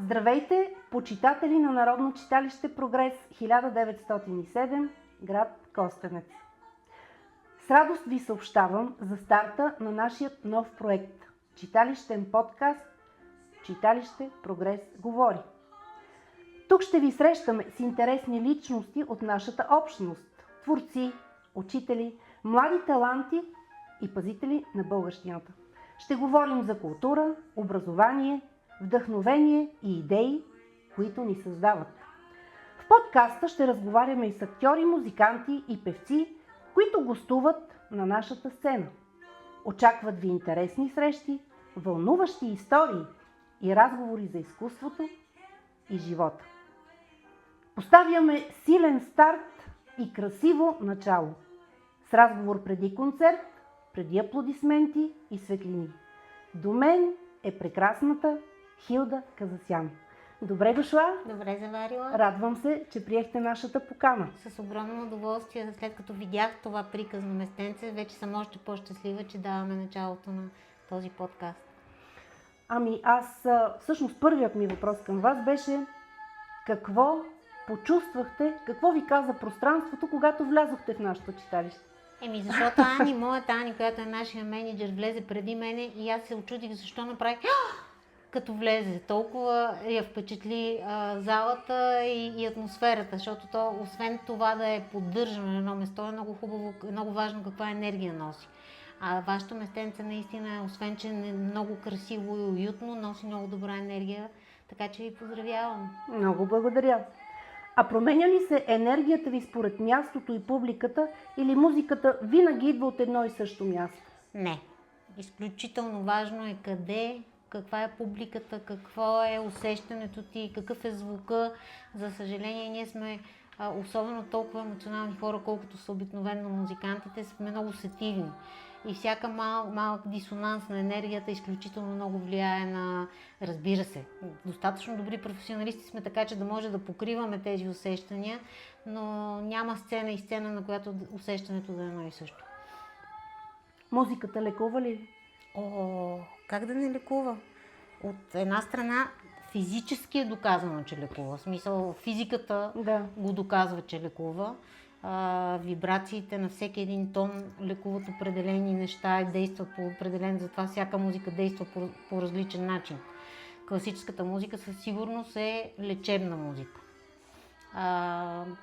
Здравейте, почитатели на Народно читалище Прогрес 1907, град Костенец. С радост ви съобщавам за старта на нашия нов проект – читалищен подкаст Читалище Прогрес говори. Тук ще ви срещаме с интересни личности от нашата общност – творци, учители, млади таланти и пазители на българщината. Ще говорим за култура, образование, вдъхновение и идеи, които ни създават. В подкаста ще разговаряме и с актьори, музиканти и певци, които гостуват на нашата сцена. Очакват ви интересни срещи, вълнуващи истории и разговори за изкуството и живота. Поставяме силен старт и красиво начало. С разговор преди концерт, преди аплодисменти и светлини. До мен е прекрасната Хилда Казасян. Добре дошла! Добре заварила. Радвам се, че приехте нашата покана. С огромно удоволствие, след като видях това приказно местенце, вече съм още по-щастлива, че даваме началото на този подкаст. Всъщност първият ми въпрос към вас беше какво почувствахте, какво ви каза пространството, когато влязохте в нашето читалище? Защото моята Ани, която е нашия менеджер, влезе преди мене и аз се очудих защо направих като влезе. Толкова я впечатли залата и атмосферата, защото то, освен това да е поддържано на едно место, е много хубаво, много важно каква енергия носи. А вашето местенце наистина, освен че е много красиво и уютно, носи много добра енергия, така че ви поздравявам. Много благодаря. А променя ли се енергията ви според мястото и публиката или музиката винаги идва от едно и също място? Не. Изключително важно е къде, каква е публиката, какво е усещането ти, какъв е звука. За съжаление, ние сме особено толкова емоционални хора, колкото са обикновено музикантите, сме много сетивни. И всяка малък дисонанс на енергията изключително много влияе на... Разбира се, достатъчно добри професионалисти сме, така че да може да покриваме тези усещания, но няма сцена и сцена, на която усещането да е едно и също. Музиката лекува ли? Как да не лекува? От една страна физически е доказано, че лекува. В смисъл, физиката го доказва, че лекува. Вибрациите на всеки един тон лекуват определени неща и действат по определен, затова всяка музика действа по различен начин. Класическата музика със сигурност е лечебна музика.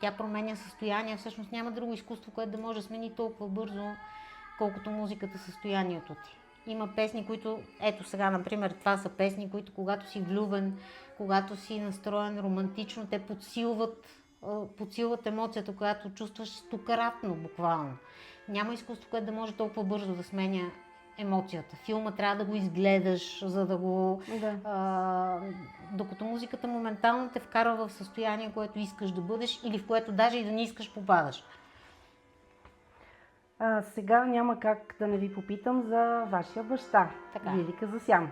Тя променя състояние, всъщност няма друго изкуство, което да може да смени толкова бързо, колкото музиката състоянието ти. Има песни, които, ето сега, например, това са песни, които когато си влюбен, когато си настроен романтично, те подсилват емоцията, която чувстваш стократно, буквално. Няма изкуство, което да може толкова бързо да сменя емоцията. Филма трябва да го изгледаш, за да го... Докато музиката моментално те вкарва в състояние, което искаш да бъдеш или в което даже и да не искаш попадаш. Сега няма как да не ви попитам за вашия баща, Вили Казасян.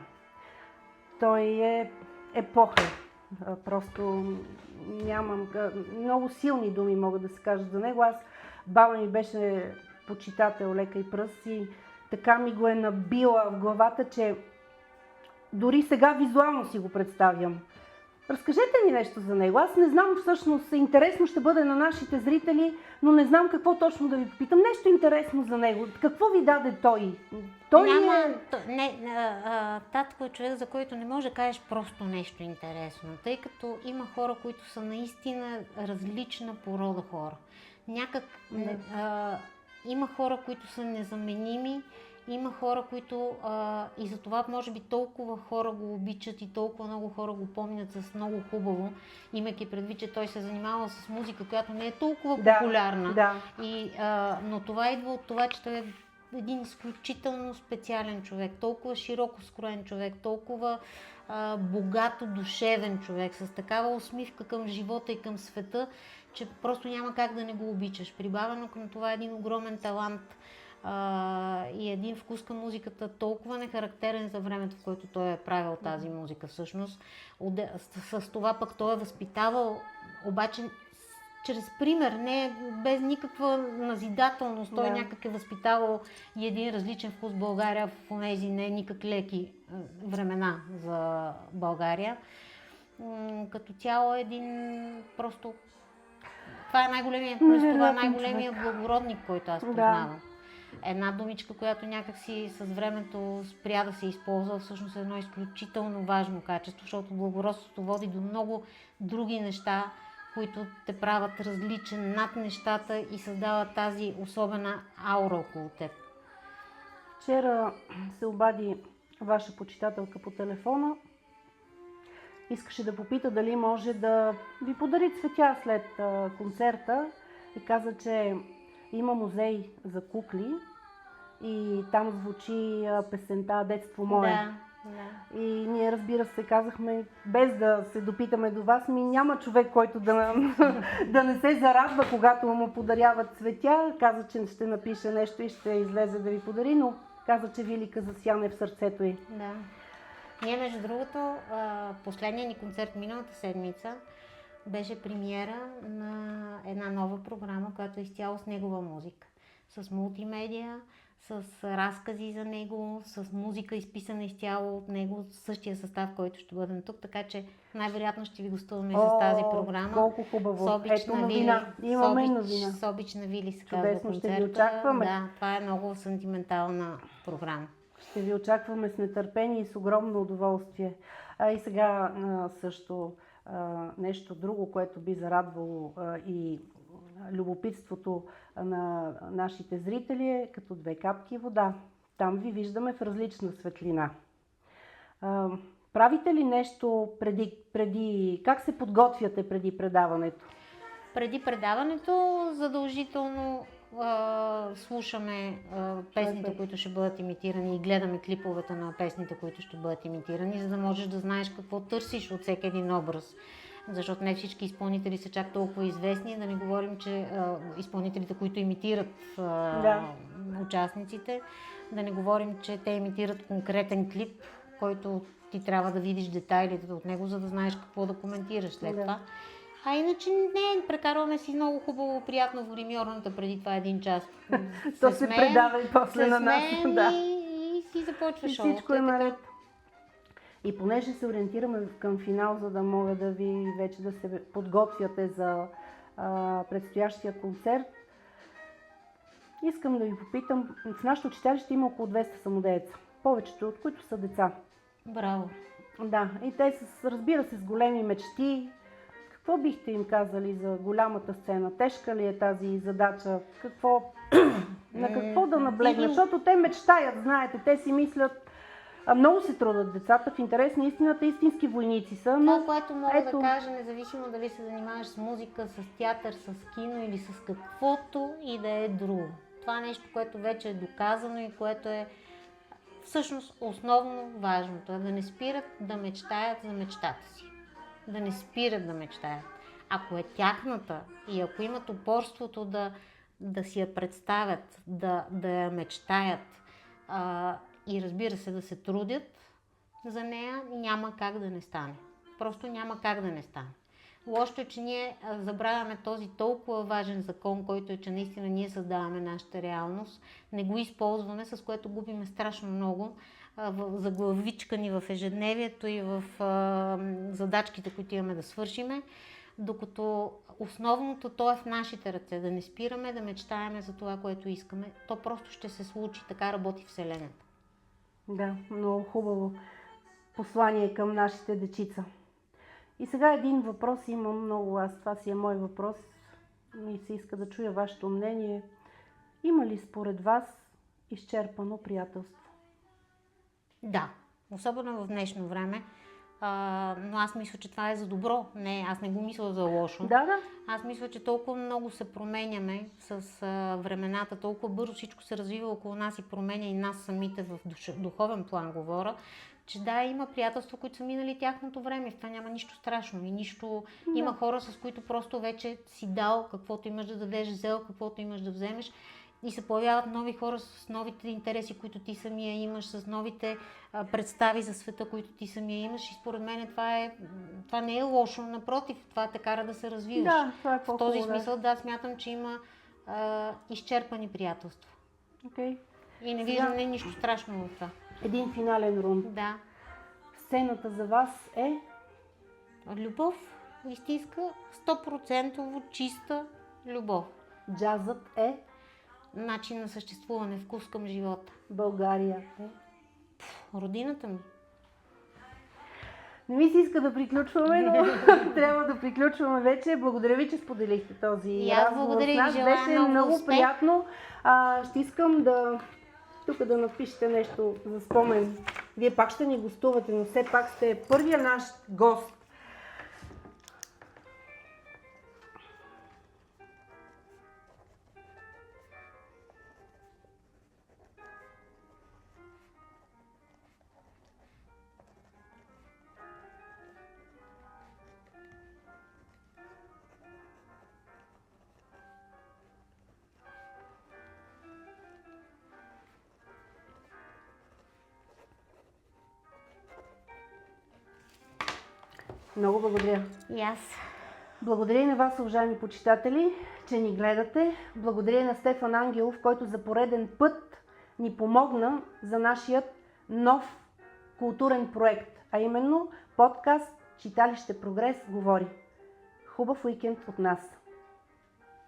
Той е епоха. Просто нямам... Много силни думи могат да се кажат за него. Баба ми беше почитател лека и пръст и така ми го е набила в главата, че дори сега визуално си го представям. Разкажете ми нещо за него. Аз не знам, всъщност интересно ще бъде на нашите зрители, но не знам какво точно да ви попитам. Нещо интересно за него. Какво ви даде той? Татко е човек, за който не може да кажеш просто нещо интересно, тъй като има хора, които са наистина различна порода хора. Има хора, които са незаменими, има хора, които и за това може би толкова хора го обичат и толкова много хора го помнят с много хубаво, имайки предвид, че той се занимава с музика, която не е толкова популярна. Но това идва от това, че той е един изключително специален човек, толкова широко скроен човек, толкова богато душевен човек, с такава усмивка към живота и към света, че просто няма как да не го обичаш. Прибавено към това е един огромен талант и един вкус към музиката, толкова нехарактерен за времето, в което той е правил тази музика всъщност. С това пък той е възпитавал, обаче чрез пример, не без никаква назидателност. Той някак е възпитавал и един различен вкус в България в тези не никак леки времена за България. Като цяло един просто... Това е най-големия, Невероятен най-големия благородник, който аз Да. познавам. Една думичка, която някакси с времето спря да се използва, всъщност е едно изключително важно качество, защото благородството води до много други неща, които те правят различен над нещата и създават тази особена аура около теб. Вчера се обади ваша почитателка по телефона. Искаше да попита дали може да ви подари цветя след концерта и каза, че има музей за кукли и там звучи песента "Детство мое". Да, да. И ние, разбира се, казахме, без да се допитаме до вас, няма човек, който да не се зарадва, когато му подаряват цветя. Каза, че ще напише нещо и ще излезе да ви подари, но каза, че Вилика засяне в сърцето й. Да. Ние, между другото, последният ни концерт миналата седмица беше премиера на една нова програма, която е изцяло с негова музика. С мултимедия, с разкази за него, с музика изписана изцяло от него, същия състав, който ще бъдем тук, така че най-вероятно ще ви гостуваме с тази програма. Колко хубаво! Ето новина. Имаме новина. С обич на Вили се казва Чудесно, ще ви концерта. очакваме. Да, това е много сантиментална програма. Ще ви очакваме с нетърпение и с огромно удоволствие. И сега също нещо друго, което би зарадвало и любопитството на нашите зрители е като две капки вода. Там ви виждаме в различна светлина. Правите ли нещо преди... Как се подготвяте преди предаването? Преди предаването задължително слушаме песните, които ще бъдат имитирани и гледаме клиповете на песните, които ще бъдат имитирани, за да можеш да знаеш какво търсиш от всеки един образ. Защото не всички изпълнители са чак толкова известни, да не говорим, че изпълнителите, които имитират участниците, да не говорим, че те имитират конкретен клип, който ти трябва да видиш детайлите от него, за да знаеш какво да коментираш след това. А иначе не, прекарваме си много хубаво, приятно в гримьорната преди това 1 час. То се предава и после на нас. И си започваш. И всичко е наред. И понеже се ориентираме към финал, за да мога да ви вече да се подготвяте за предстоящия концерт, искам да ви попитам, в нашето читалище има около 200 самодееца, повечето от които са деца. Браво! Да, и те разбира се, с големи мечти. Какво бихте им казали за голямата сцена? Тежка ли е тази задача? На какво да наблегнат? Защото те мечтаят, знаете, те си мислят, много се трудят децата, в интерес на истината, истински войници са. Но това, което мога да кажа, независимо дали се занимаваш с музика, с театър, с кино или с каквото и да е друго. Това е нещо, което вече е доказано и което е всъщност основно важното. Да не спират да мечтаят за мечтата си. Да не спират да мечтаят. Ако е тяхната и ако имат упорството да си я представят, да я мечтаят и разбира се да се трудят за нея, няма как да не стане. Просто няма как да не стане. Лошото е, че ние забравяме този толкова важен закон, който е, че наистина ние създаваме нашата реалност. Не го използваме, с което губиме страшно много за главичка ни в ежедневието и в задачките, които имаме да свършиме, докато основното то е в нашите ръце. Да не спираме, да мечтаеме за това, което искаме. То просто ще се случи. Така работи Вселената. Да, много хубаво послание към нашите дечица. И сега един въпрос имам много аз. Това си е мой въпрос. Ми се иска да чуя вашето мнение. Има ли според вас изчерпано приятелство? Да, особено в днешно време. Но аз мисля, че това е за добро. Не, аз не го мисля за лошо. Да. Аз мисля, че толкова много се променяме с времената, толкова бързо всичко се развива около нас и променя и нас самите в духовен план говоря, че да, има приятелства, които са минали тяхното време. В това няма нищо страшно и нищо. Да. Има хора, с които просто вече си дал каквото имаш да дадеш, взел каквото имаш да вземеш. И се появяват нови хора с новите интереси, които ти самия имаш, с новите представи за света, които ти самия имаш. И според мен това не е лошо, напротив, това те кара да се развиваш. Да, това е в този смисъл, да, смятам, че има изчерпани приятелства. Okay. И не виждам нищо страшно в това. Един финален рунд. Да. Сцената за вас е? Любов, истинска, 100% чиста любов. Джазът е, Начин на съществуване, вкус към живота. България е. Родината ми. Не ми се иска да приключваме, но трябва да приключваме вече. Благодаря ви, че споделихте този И аз разговор благодаря с и нас. ви желая Беше много много успех. приятно. Ще искам тук да напишете нещо за спомен. Вие пак ще ни гостувате, но все пак сте първия наш гост. Много благодаря. И аз. Благодаря и на вас, уважаеми почитатели, че ни гледате. Благодаря и на Стефан Ангелов, който за пореден път ни помогна за нашият нов културен проект, а именно подкаст Читалище Прогрес говори. Хубав уикенд от нас!